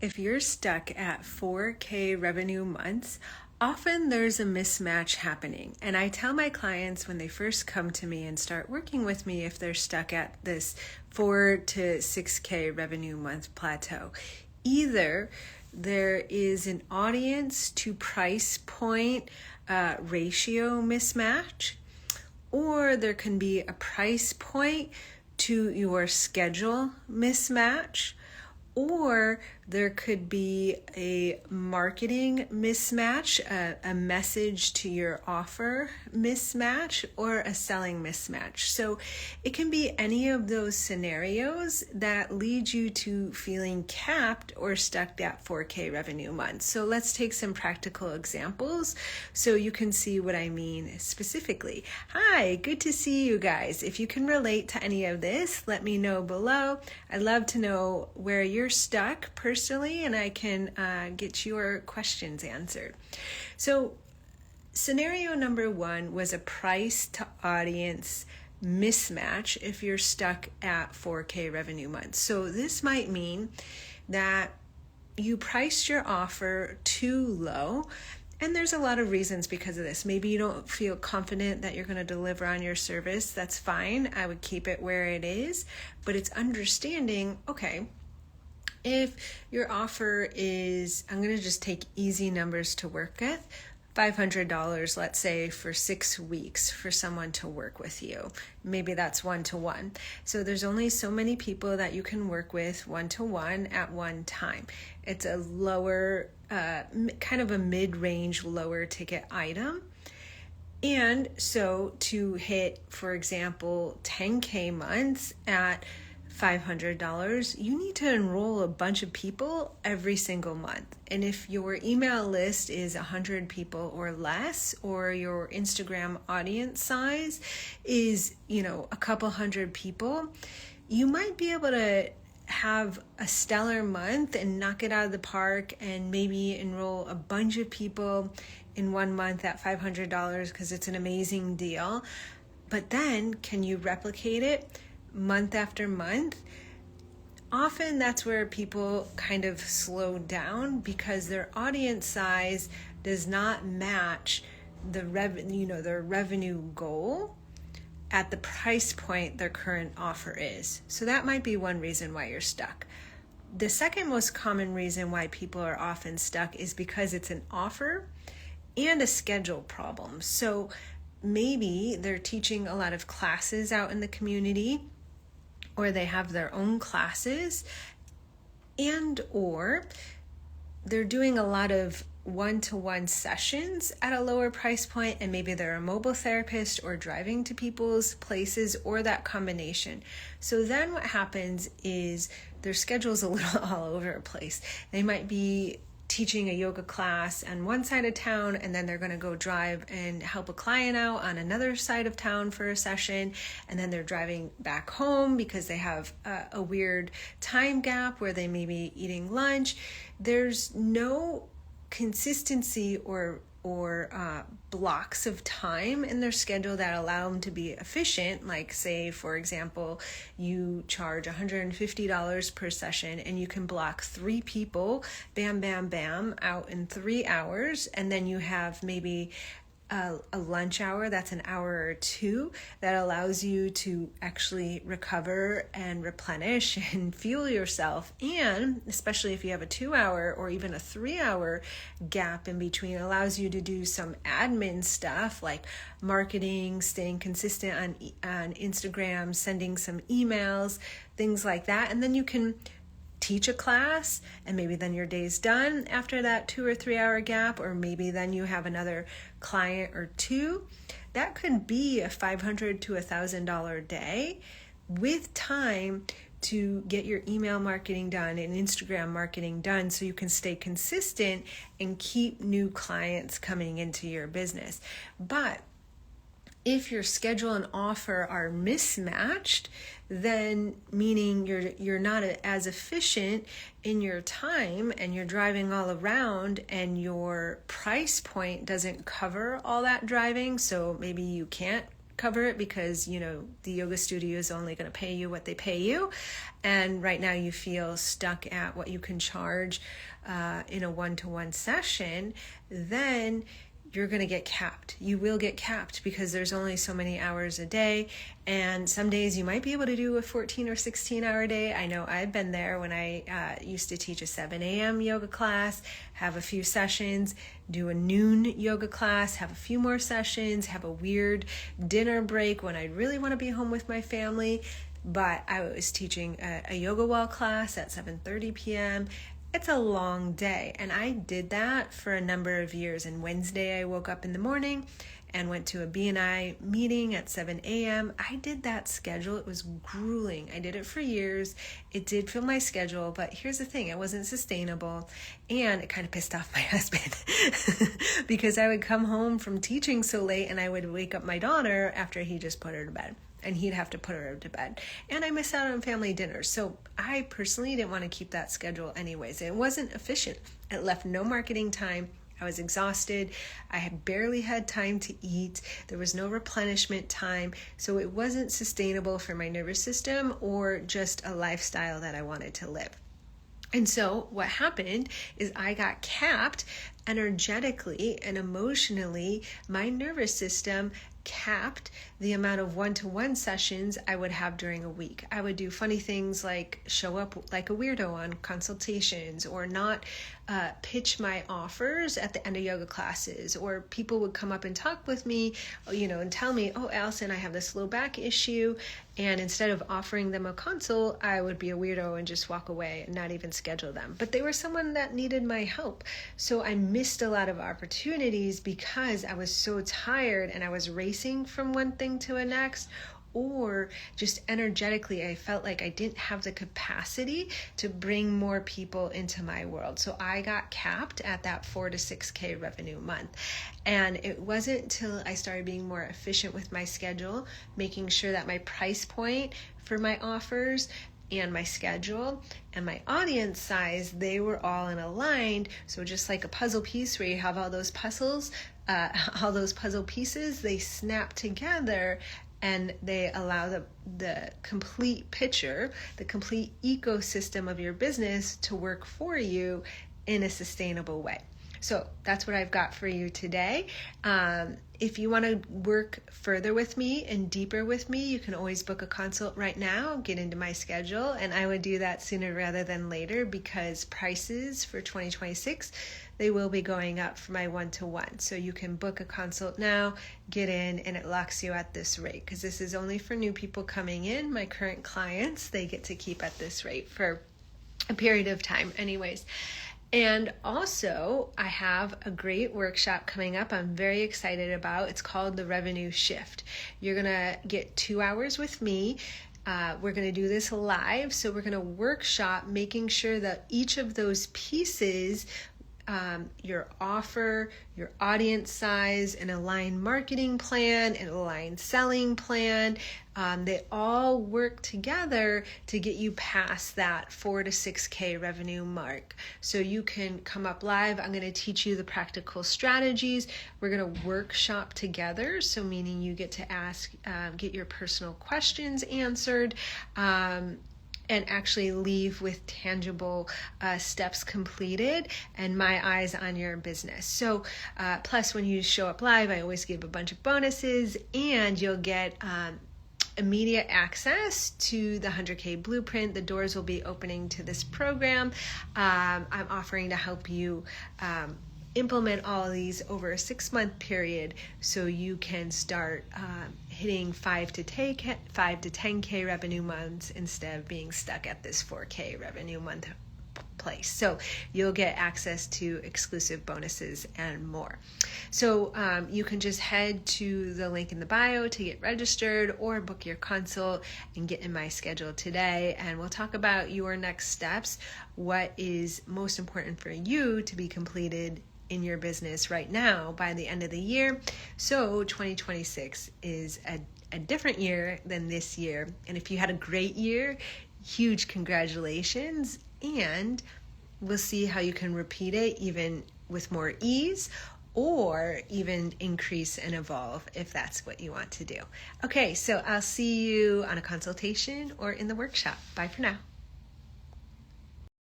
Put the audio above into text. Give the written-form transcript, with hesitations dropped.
If you're stuck at 4K revenue months, often there's a mismatch happening. And I tell my clients when they first come to me and start working with me if they're stuck at this 4 to 6K revenue month plateau. Either there is an audience to price point ratio mismatch, or there can be a price point to your schedule mismatch, or there could be a marketing mismatch, a message to your offer mismatch, or a selling mismatch. So it can be any of those scenarios that lead you to feeling capped or stuck at 4K revenue months. So let's take some practical examples so you can see what I mean specifically. Hi, good to see you guys. If you can relate to any of this, let me know below. I'd love to know where you're stuck personally, and I can get your questions answered. So scenario number one was a price to audience mismatch if you're stuck at 4K revenue months. So this might mean that you priced your offer too low. And there's a lot of reasons because of this. Maybe you don't feel confident that you're going to deliver on your service. That's fine. I would keep it where it is. But it's understanding, okay, if your offer is, I'm going to just take easy numbers to work with, $500, let's say, for 6 weeks for someone to work with you. Maybe that's one-to-one. So there's only so many people that you can work with one-to-one at one time. It's a lower, kind of a mid-range, lower ticket item. And so to hit, for example, 10K months at $500, you need to enroll a bunch of people every single month. And if your email list is 100 people or less, or your Instagram audience size is, a couple hundred people, you might be able to have a stellar month and knock it out of the park and maybe enroll a bunch of people in 1 month at $500 because it's an amazing deal. But then can you replicate it month after month? Often that's where people kind of slow down because their audience size does not match the their revenue goal at the price point their current offer is. So that might be one reason why you're stuck. The second most common reason why people are often stuck is because it's an offer and a schedule problem. So maybe they're teaching a lot of classes out in the community, or they have their own classes, and or they're doing a lot of one-to-one sessions at a lower price point, and maybe they're a mobile therapist or driving to people's places, or that combination. So then what happens is their schedule's a little all over the place. They might be teaching a yoga class on one side of town, and then they're going to go drive and help a client out on another side of town for a session, and then they're driving back home because they have a weird time gap where they may be eating lunch. There's no consistency or blocks of time in their schedule that allow them to be efficient. Like, say, for example, you charge $150 per session and you can block 3 people, bam, bam, bam, out in 3 hours. And then you have maybe a lunch hour that's an hour or 2 that allows you to actually recover and replenish and fuel yourself. And especially if you have a 2-hour or even a 3-hour gap in between, allows you to do some admin stuff like marketing, staying consistent on Instagram, sending some emails, things like that. And then you can teach a class, and maybe then your day's done after that 2 or 3 hour gap, or maybe then you have another client or 2. That could be a $500 to $1,000 day with time to get your email marketing done and Instagram marketing done so you can stay consistent and keep new clients coming into your business. But if your schedule and offer are mismatched, then meaning you're not as efficient in your time and you're driving all around and your price point doesn't cover all that driving, so maybe you can't cover it because, the yoga studio is only going to pay you what they pay you. And right now you feel stuck at what you can charge in a one-to-one session, then you're going to get capped. You will get capped because there's only so many hours a day. And some days you might be able to do a 14 or 16 hour day. I know I've been there when I used to teach a 7 a.m. yoga class, have a few sessions, do a noon yoga class, have a few more sessions, have a weird dinner break when I really want to be home with my family. But I was teaching a yoga wall class at 7:30 p.m. It's a long day, and I did that for a number of years. And Wednesday I woke up in the morning and went to a BNI meeting at 7 a.m. I did that schedule. It was grueling. I did it for years. It did fill my schedule, but here's the thing. It wasn't sustainable, and it kind of pissed off my husband because I would come home from teaching so late and I would wake up my daughter after he just put her to bed. And he'd have to put her to bed. And I missed out on family dinners. So I personally didn't want to keep that schedule anyways. It wasn't efficient. It left no marketing time. I was exhausted. I had barely had time to eat. There was no replenishment time. So it wasn't sustainable for my nervous system or just a lifestyle that I wanted to live. And so what happened is I got capped energetically and emotionally. My nervous system capped the amount of one-to-one sessions I would have during a week. I would do funny things like show up like a weirdo on consultations, or not pitch my offers at the end of yoga classes, or people would come up and talk with me, and tell me, oh, Allison, I have this low back issue. And instead of offering them a consult, I would be a weirdo and just walk away and not even schedule them. But they were someone that needed my help. So I missed a lot of opportunities because I was so tired and I was racing from one thing to the next, or just energetically, I felt like I didn't have the capacity to bring more people into my world. So I got capped at that 4 to 6K revenue month. And it wasn't until I started being more efficient with my schedule, making sure that my price point for my offers and my schedule and my audience size, they were all in aligned. So just like a puzzle piece where you have all those puzzle pieces, they snap together and they allow the complete picture, the complete ecosystem of your business to work for you in a sustainable way. So that's what I've got for you today. If you want to work further with me and deeper with me, you can always book a consult right now, get into my schedule, and I would do that sooner rather than later because prices for 2026, they will be going up for my one-to-one. So you can book a consult now, get in, and it locks you at this rate because this is only for new people coming in. My current clients, they get to keep at this rate for a period of time anyways. And also, I have a great workshop coming up I'm very excited about. It's called The Revenue Shift. You're going to get 2 hours with me. We're going to do this live. So we're going to workshop making sure that each of those pieces, your offer, your audience size, an aligned marketing plan, an aligned selling plan, they all work together to get you past that 4 to 6K revenue mark. So you can come up live. I'm going to teach you the practical strategies. We're going to workshop together. So meaning you get to ask, get your personal questions answered, and actually leave with tangible steps completed and my eyes on your business. So plus when you show up live, I always give a bunch of bonuses, and you'll get immediate access to the 100K blueprint. The doors will be opening to this program. I'm offering to help you implement all of these over a 6-month period so you can start hitting 5 to 10K revenue months instead of being stuck at this 4K revenue month place. So you'll get access to exclusive bonuses and more. So you can just head to the link in the bio to get registered or book your consult and get in my schedule today. And we'll talk about your next steps, what is most important for you to be completed in your business right now by the end of the year. So 2026 is a different year than this year. And if you had a great year, huge congratulations. And we'll see how you can repeat it even with more ease, or even increase and evolve if that's what you want to do. Okay, so I'll see you on a consultation or in the workshop. Bye for now.